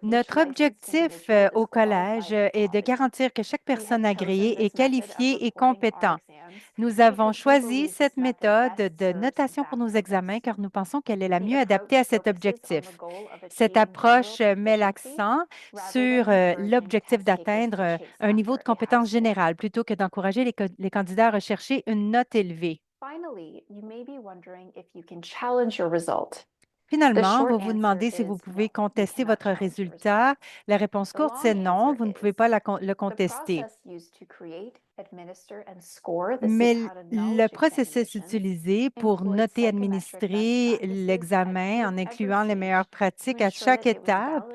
Notre objectif au collège est de garantir que chaque personne agréée est qualifiée et compétente. Nous avons choisi cette méthode de notation pour nos examens car nous pensons qu'elle est la mieux adaptée à cet objectif. Cette approche met l'accent sur l'objectif d'atteindre un niveau de compétence générale plutôt que d'encourager les candidats à rechercher une note élevée. Finalement, vous vous demandez si vous pouvez contester votre résultat. La réponse courte, c'est non, vous ne pouvez pas le contester. Mais le processus utilisé pour noter et administrer l'examen en incluant les meilleures pratiques à chaque étape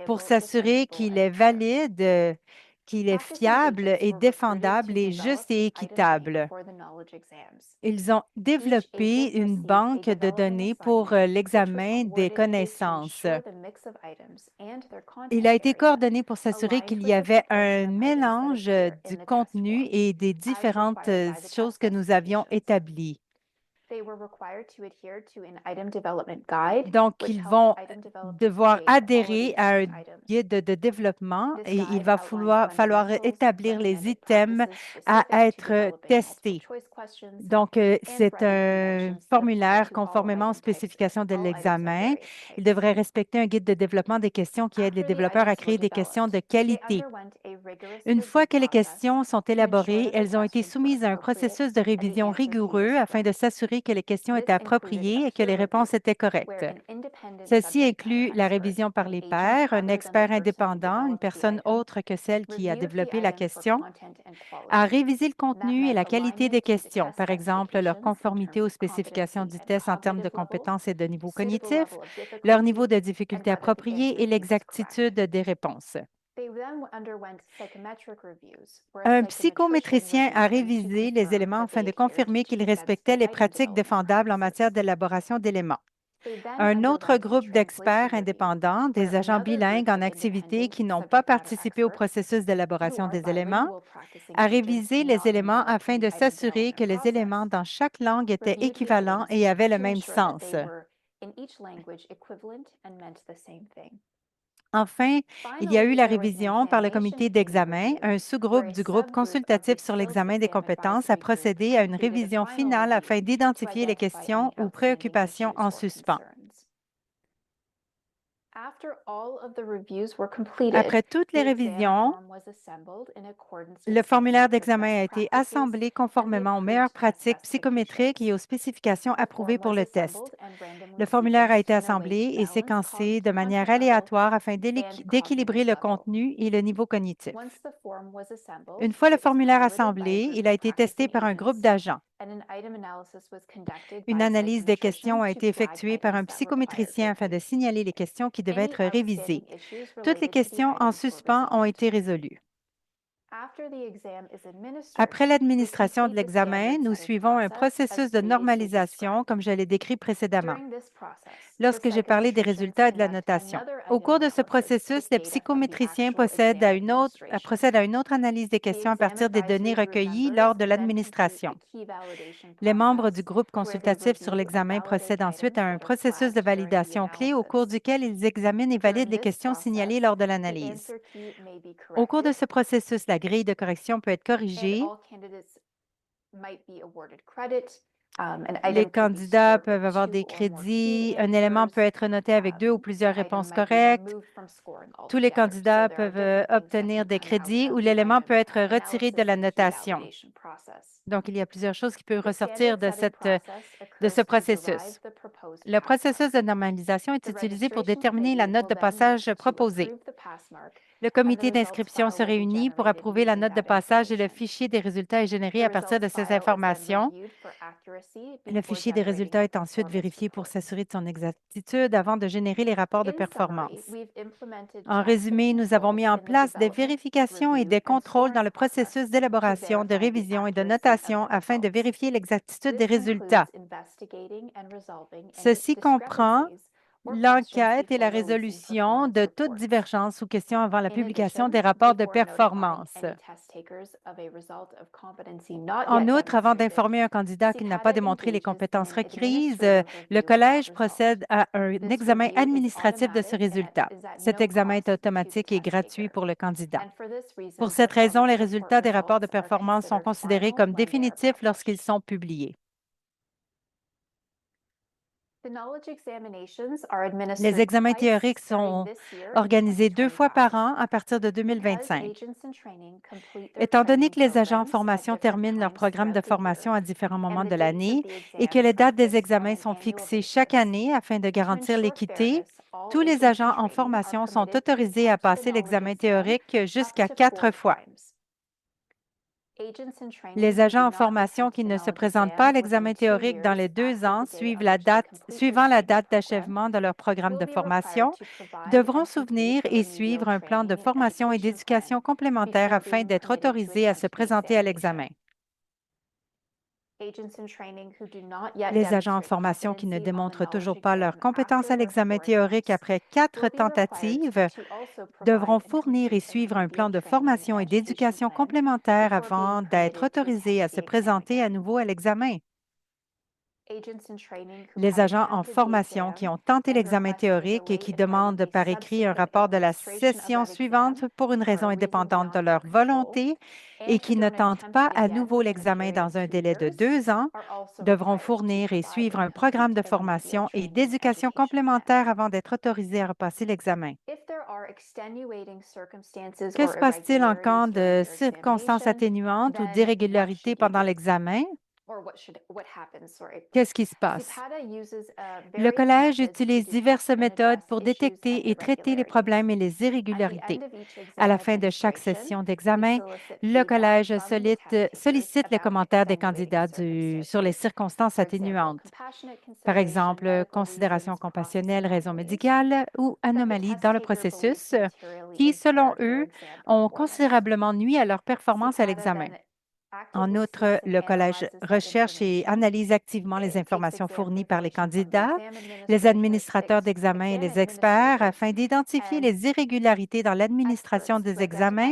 pour s'assurer qu'il est valide, qu'il est fiable et défendable et juste et équitable. Ils ont développé une banque de données pour l'examen des connaissances. Il a été coordonné pour s'assurer qu'il y avait un mélange du contenu et des différentes choses que nous avions établies. Donc, ils vont devoir adhérer à un guide de développement et il va falloir établir les items à être testés. Donc, c'est un formulaire conformément aux spécifications de l'examen. Il devrait respecter un guide de développement des questions qui aide les développeurs à créer des questions de qualité. Une fois que les questions sont élaborées, elles ont été soumises à un processus de révision rigoureux afin de s'assurer que les questions étaient appropriées et que les réponses étaient correctes. Ceci inclut la révision par les pairs, un expert indépendant, une personne autre que celle qui a développé la question, a révisé le contenu et la qualité des questions, par exemple leur conformité aux spécifications du test en termes de compétences et de niveau cognitif, leur niveau de difficulté approprié et l'exactitude des réponses. Un psychométricien a révisé les éléments afin de confirmer qu'ils respectaient les pratiques défendables en matière d'élaboration d'éléments. Un autre groupe d'experts indépendants, des agents bilingues en activité qui n'ont pas participé au processus d'élaboration des éléments, a révisé les éléments afin de s'assurer que les éléments dans chaque langue étaient équivalents et avaient le même sens. Enfin, il y a eu la révision par le comité d'examen. Un sous-groupe du groupe consultatif sur l'examen des compétences a procédé à une révision finale afin d'identifier les questions ou préoccupations en suspens. Après toutes les révisions, le formulaire d'examen a été assemblé conformément aux meilleures pratiques psychométriques et aux spécifications approuvées pour le test. Le formulaire a été assemblé et séquencé de manière aléatoire afin d'équilibrer le contenu et le niveau cognitif. Une fois le formulaire assemblé, il a été testé par un groupe d'agents. Une analyse des questions a été effectuée par un psychométricien afin de signaler les questions qui devaient être révisées. Toutes les questions en suspens ont été résolues. Après l'administration de l'examen, nous suivons un processus de normalisation, comme je l'ai décrit précédemment, lorsque j'ai parlé des résultats et de la notation. Au cours de ce processus, les psychométriciens procèdent à une autre analyse des questions à partir des données recueillies lors de l'administration. Les membres du groupe consultatif sur l'examen procèdent ensuite à un processus de validation clé au cours duquel ils examinent et valident les questions signalées lors de l'analyse. Au cours de ce processus, la grille de correction peut être corrigée. Les candidats peuvent avoir des crédits. Un élément peut être noté avec 2 ou plusieurs réponses correctes. Tous les candidats peuvent obtenir des crédits ou l'élément peut être retiré de la notation. Donc, il y a plusieurs choses qui peuvent ressortir de ce processus. Le processus de normalisation est utilisé pour déterminer la note de passage proposée. Le comité d'inscription se réunit pour approuver la note de passage et le fichier des résultats est généré à partir de ces informations. Le fichier des résultats est ensuite vérifié pour s'assurer de son exactitude avant de générer les rapports de performance. En résumé, nous avons mis en place des vérifications et des contrôles dans le processus d'élaboration, de révision et de notation afin de vérifier l'exactitude des résultats. Ceci comprend l'enquête et la résolution de toute divergence ou question avant la publication des rapports de performance. En outre, avant d'informer un candidat qu'il n'a pas démontré les compétences requises, le collège procède à un examen administratif de ce résultat. Cet examen est automatique et gratuit pour le candidat. Pour cette raison, les résultats des rapports de performance sont considérés comme définitifs lorsqu'ils sont publiés. Les examens théoriques sont organisés 2 fois par an à partir de 2025. Étant donné que les agents en formation terminent leur programme de formation à différents moments de l'année et que les dates des examens sont fixées chaque année afin de garantir l'équité, tous les agents en formation sont autorisés à passer l'examen théorique jusqu'à 4 fois. Les agents en formation qui ne se présentent pas à l'examen théorique dans les 2 ans suivant la date d'achèvement de leur programme de formation devront souvenir et suivre un plan de formation et d'éducation complémentaire afin d'être autorisés à se présenter à l'examen. Les agents en formation qui ne démontrent toujours pas leurs compétences à l'examen théorique après 4 tentatives devront fournir et suivre un plan de formation et d'éducation complémentaire avant d'être autorisés à se présenter à nouveau à l'examen. Les agents en formation qui ont tenté l'examen théorique et qui demandent par écrit un rapport de la session suivante pour une raison indépendante de leur volonté et qui ne tentent pas à nouveau l'examen dans un délai de 2 ans devront fournir et suivre un programme de formation et d'éducation complémentaire avant d'être autorisés à repasser l'examen. Que se passe-t-il en cas de circonstances atténuantes ou d'irrégularités pendant l'examen? Qu'est-ce qui se passe? Le collège utilise diverses méthodes pour détecter et traiter les problèmes et les irrégularités. À la fin de chaque session d'examen, le collège sollicite les commentaires des candidats sur les circonstances atténuantes. Par exemple, considération compassionnelle, raison médicale ou anomalie dans le processus qui, selon eux, ont considérablement nui à leur performance à l'examen. En outre, le collège recherche et analyse activement les informations fournies par les candidats, les administrateurs d'examen et les experts afin d'identifier les irrégularités dans l'administration des examens,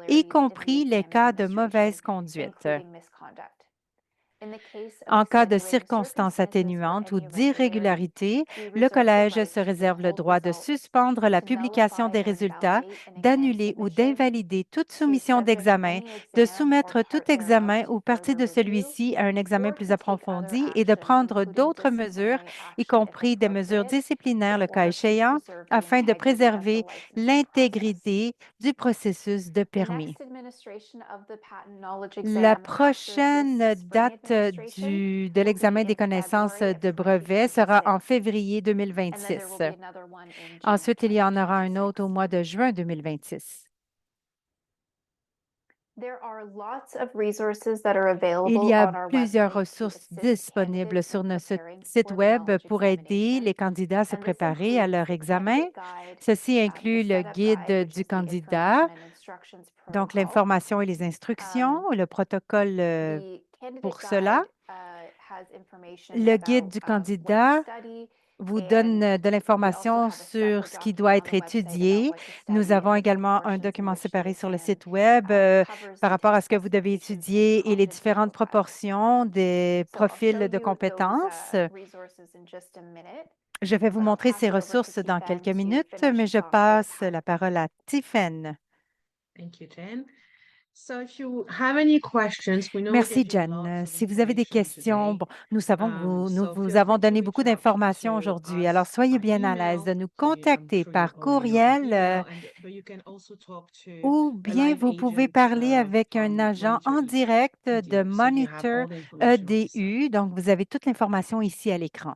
y compris les cas de mauvaise conduite. En cas de circonstances atténuantes ou d'irrégularité, le collège se réserve le droit de suspendre la publication des résultats, d'annuler ou d'invalider toute soumission d'examen, de soumettre tout examen ou partie de celui-ci à un examen plus approfondi et de prendre d'autres mesures, y compris des mesures disciplinaires le cas échéant, afin de préserver l'intégrité du processus de permis. La prochaine date de l'examen des connaissances de brevet sera en février 2026. Ensuite, il y en aura un autre au mois de juin 2026. Il y a plusieurs ressources disponibles sur notre site Web pour aider les candidats à se préparer à leur examen. Ceci inclut le guide du candidat, donc l'information et les instructions, le protocole pour cela. Le guide du candidat vous donne de l'information sur ce qui doit être étudié. Nous avons également un document séparé sur le site Web par rapport à ce que vous devez étudier et les différentes proportions des profils de compétences. Je vais vous montrer ces ressources dans quelques minutes, mais je passe la parole à Tiffen. Merci, Jen. Si vous avez des questions, bon, nous savons que nous vous avons donné beaucoup d'informations aujourd'hui, alors soyez bien à l'aise de nous contacter par courriel ou bien vous pouvez parler avec un agent en direct de Monitor EDU. Donc, vous avez toute l'information ici à l'écran.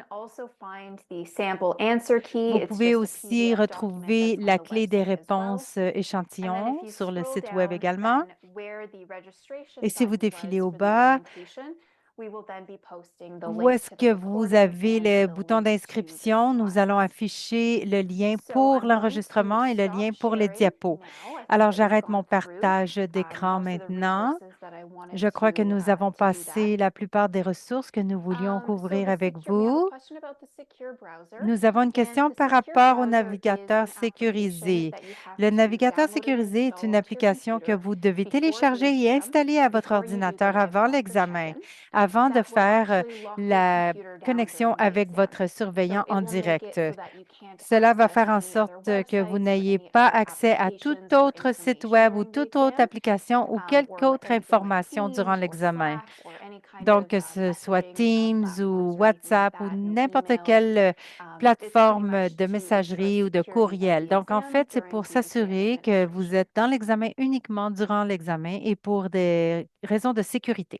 Vous pouvez aussi retrouver la clé des réponses échantillons sur le site Web également. Et si vous défilez au bas, Où est-ce que vous avez le bouton d'inscription? Nous allons afficher le lien pour l'enregistrement et le lien pour les diapos. Alors, j'arrête mon partage d'écran maintenant. Je crois que nous avons passé la plupart des ressources que nous voulions couvrir avec vous. Nous avons une question par rapport au navigateur sécurisé. Le navigateur sécurisé est une application que vous devez télécharger et installer à votre ordinateur avant l'examen, avant de faire la connexion avec votre surveillant en direct. Cela va faire en sorte que vous n'ayez pas accès à tout autre site Web ou toute autre application ou quelque autre information durant l'examen. Donc, que ce soit Teams ou WhatsApp ou n'importe quelle plateforme de messagerie ou de courriel. Donc, en fait, c'est pour s'assurer que vous êtes dans l'examen uniquement durant l'examen et pour des raisons de sécurité.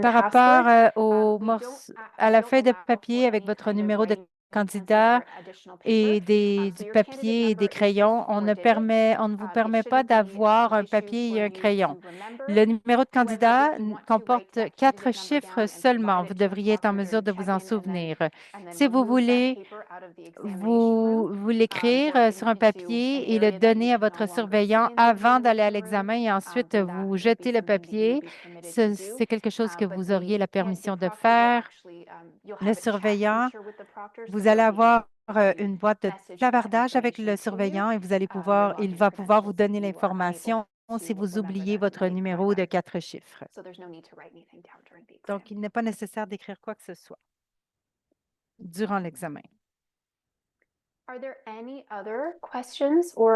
Par rapport à la feuille de papier avec votre numéro de candidat et du papier et des crayons, on ne vous permet pas d'avoir un papier et un crayon. Le numéro de candidat comporte 4 chiffres seulement. Vous devriez être en mesure de vous en souvenir. Si vous voulez, vous l'écrire sur un papier et le donner à votre surveillant avant d'aller à l'examen et ensuite vous jetez le papier. C'est quelque chose que vous auriez la permission de faire. Le surveillant, vous allez avoir une boîte de clavardage avec le surveillant et il va pouvoir vous donner l'information si vous oubliez votre numéro de 4 chiffres. Donc, il n'est pas nécessaire d'écrire quoi que ce soit durant l'examen.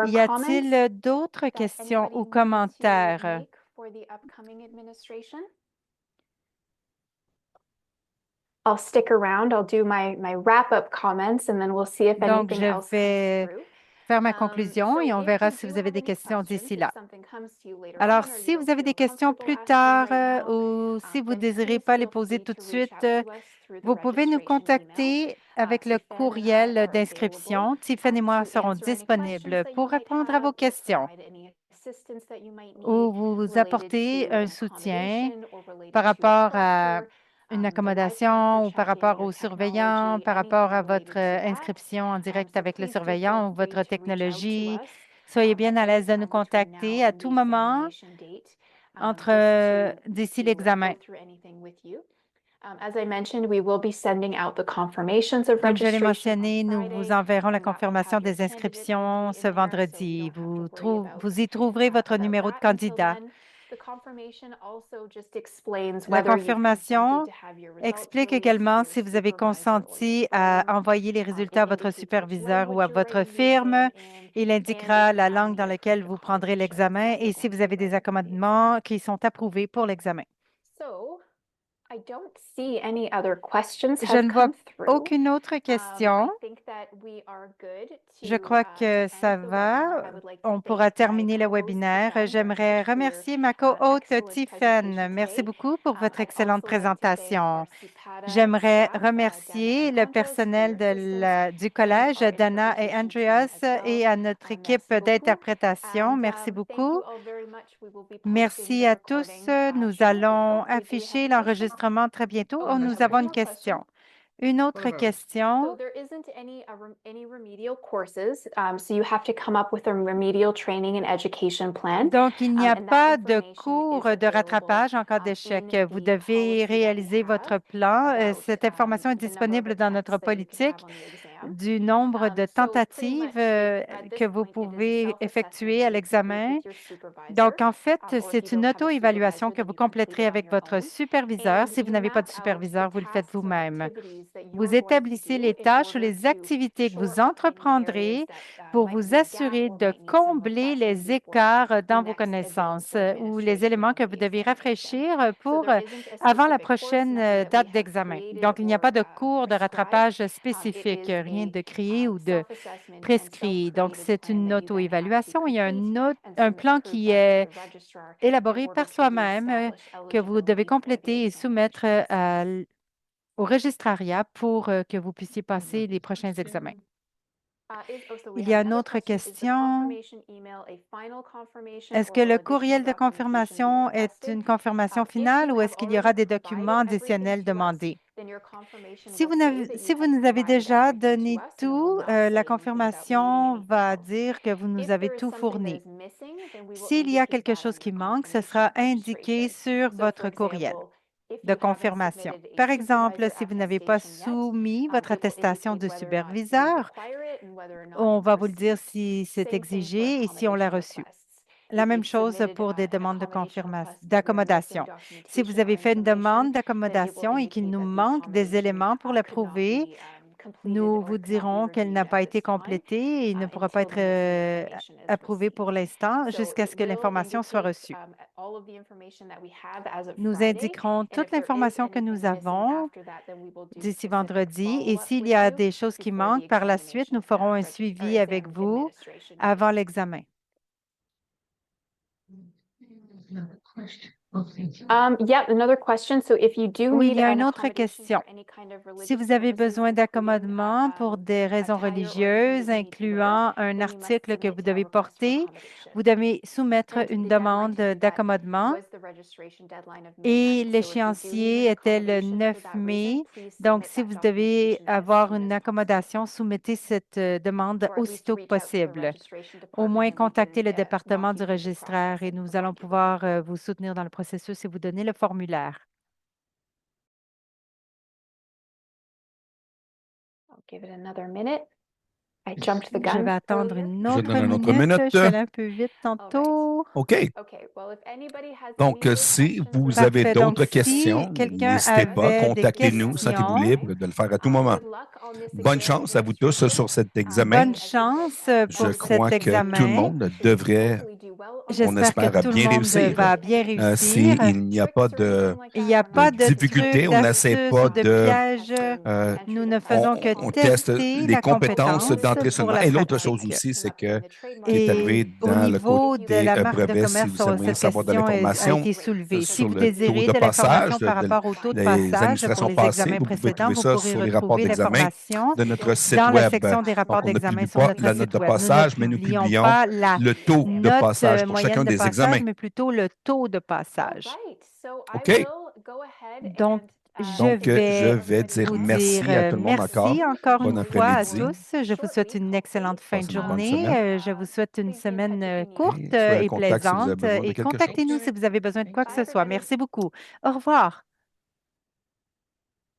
Y a-t-il d'autres questions ou commentaires? I'll stick around. I'll do my wrap-up comments and then we'll see if Donc, anything je else comes vais through. faire ma conclusion et on verra si vous avez des questions d'ici là. Alors, si vous avez des questions plus tard ou si vous ne désirez pas les poser tout de suite, vous pouvez nous contacter avec le courriel d'inscription. Tiffany et moi serons disponibles pour répondre à vos questions ou vous apporter un soutien par rapport à une accommodation ou par rapport au surveillant, par rapport à votre inscription en direct avec le surveillant ou votre technologie. Soyez bien à l'aise de nous contacter à tout moment d'ici l'examen. Comme je l'ai mentionné, nous vous enverrons la confirmation des inscriptions ce vendredi. Vous y trouverez votre numéro de candidat. La confirmation explique également si vous avez consenti à envoyer les résultats à votre superviseur ou à votre firme. Il indiquera la langue dans laquelle vous prendrez l'examen et si vous avez des accommodements qui sont approuvés pour l'examen. Je ne vois aucune autre question. Je crois que ça va. On pourra terminer le webinaire. J'aimerais remercier ma co-hôte Tiffany. Merci beaucoup pour votre excellente présentation. J'aimerais remercier le personnel du collège, Dana et Andreas, et à notre équipe d'interprétation. Merci beaucoup. Merci à tous. Nous allons afficher l'enregistrement très bientôt. Oh, nous avons une question. Une autre question. Donc, il n'y a pas de cours de rattrapage en cas d'échec. Vous devez réaliser votre plan. Cette information est disponible dans notre politique du nombre de tentatives que vous pouvez effectuer à l'examen. Donc, en fait, c'est une auto-évaluation que vous compléterez avec votre superviseur. Si vous n'avez pas de superviseur, vous le faites vous-même. Vous établissez les tâches ou les activités que vous entreprendrez pour vous assurer de combler les écarts dans vos connaissances ou les éléments que vous devez rafraîchir avant la prochaine date d'examen. Donc, il n'y a pas de cours de rattrapage spécifique, rien de créé ou de prescrit. Donc, c'est une auto-évaluation. Il y a un plan qui est élaboré par soi-même que vous devez compléter et soumettre au registrariat pour que vous puissiez passer les prochains examens. Il y a une autre question. Est-ce que le courriel de confirmation est une confirmation finale ou est-ce qu'il y aura des documents additionnels demandés? Si vous nous avez déjà donné tout, la confirmation va dire que vous nous avez tout fourni. S'il y a quelque chose qui manque, ce sera indiqué sur votre courriel de confirmation. Par exemple, si vous n'avez pas soumis votre attestation de superviseur, on va vous le dire si c'est exigé et si on l'a reçu. La même chose pour des demandes de confirmation, d'accommodation. Si vous avez fait une demande d'accommodation et qu'il nous manque des éléments pour l'approuver, nous vous dirons qu'elle n'a pas été complétée et ne pourra pas être approuvée pour l'instant jusqu'à ce que l'information soit reçue. Nous indiquerons toute l'information que nous avons d'ici vendredi et s'il y a des choses qui manquent, par la suite, nous ferons un suivi avec vous avant l'examen. Oui, il y a une autre question. Si vous avez besoin d'accommodement pour des raisons religieuses, incluant un article que vous devez porter, vous devez soumettre une demande d'accommodement et l'échéancier était le 9 mai. Donc, si vous devez avoir une accommodation, soumettez cette demande aussitôt que possible. Au moins, contactez le département du registraire et nous allons pouvoir vous soutenir dans le processus et vous donner le formulaire. Je vais attendre une Je autre donne une autre minute. minute. Je suis allée un peu vite tantôt. OK. Donc, si vous avez Parfait. Donc, d'autres si questions, quelqu'un n'hésitez pas, avait des contactez-nous, sentez-vous questions, libre de le faire à tout moment. Bonne chance à vous tous sur cet examen. bonne chance Je pour crois cet que tout le examen. monde devrait, on J'espère que espère, tout le bien monde réussir. va bien réussir. S'il n'y a pas de Il n'y a pas de difficultés, trucs, on n'essaie d'astuces pas ou de de... pièges. Nous ne faisons que on teste tester les la compétences compétence d'entrée pour seulement. la Et l'autre chose pratique. aussi, c'est que qui est Et arrivé au dans le niveau de côté la marque de brevet, si commerce, vous aimeriez cette savoir de question a l'information été soulevée. Si sur vous le taux désirez de de passage l'information par rapport au taux de des passage pour administrations les passées, examens vous pouvez précédents, trouver vous ça pourrez sur les rapports retrouver d'examen l'information de notre site dans la Web. section des Donc, rapports on ne publie d'examen sur pas notre la note site de Web. Nous ne passage, mais nous publions publions pas la le taux de note passage pour chacun moyenne de des examens. passage, mais plutôt le taux de passage. OK? Donc, Donc, je vais dire vous merci dire à tout le monde encore. merci encore Bon une fois à après-midi. tous. Je vous souhaite une excellente fin de Passez une bonne journée. semaine. Je vous souhaite une semaine courte Et soyez en et contact si vous avez plaisante. besoin de Et quelque chose. contactez-nous si vous avez besoin de quoi que ce soit. Merci beaucoup. Au revoir.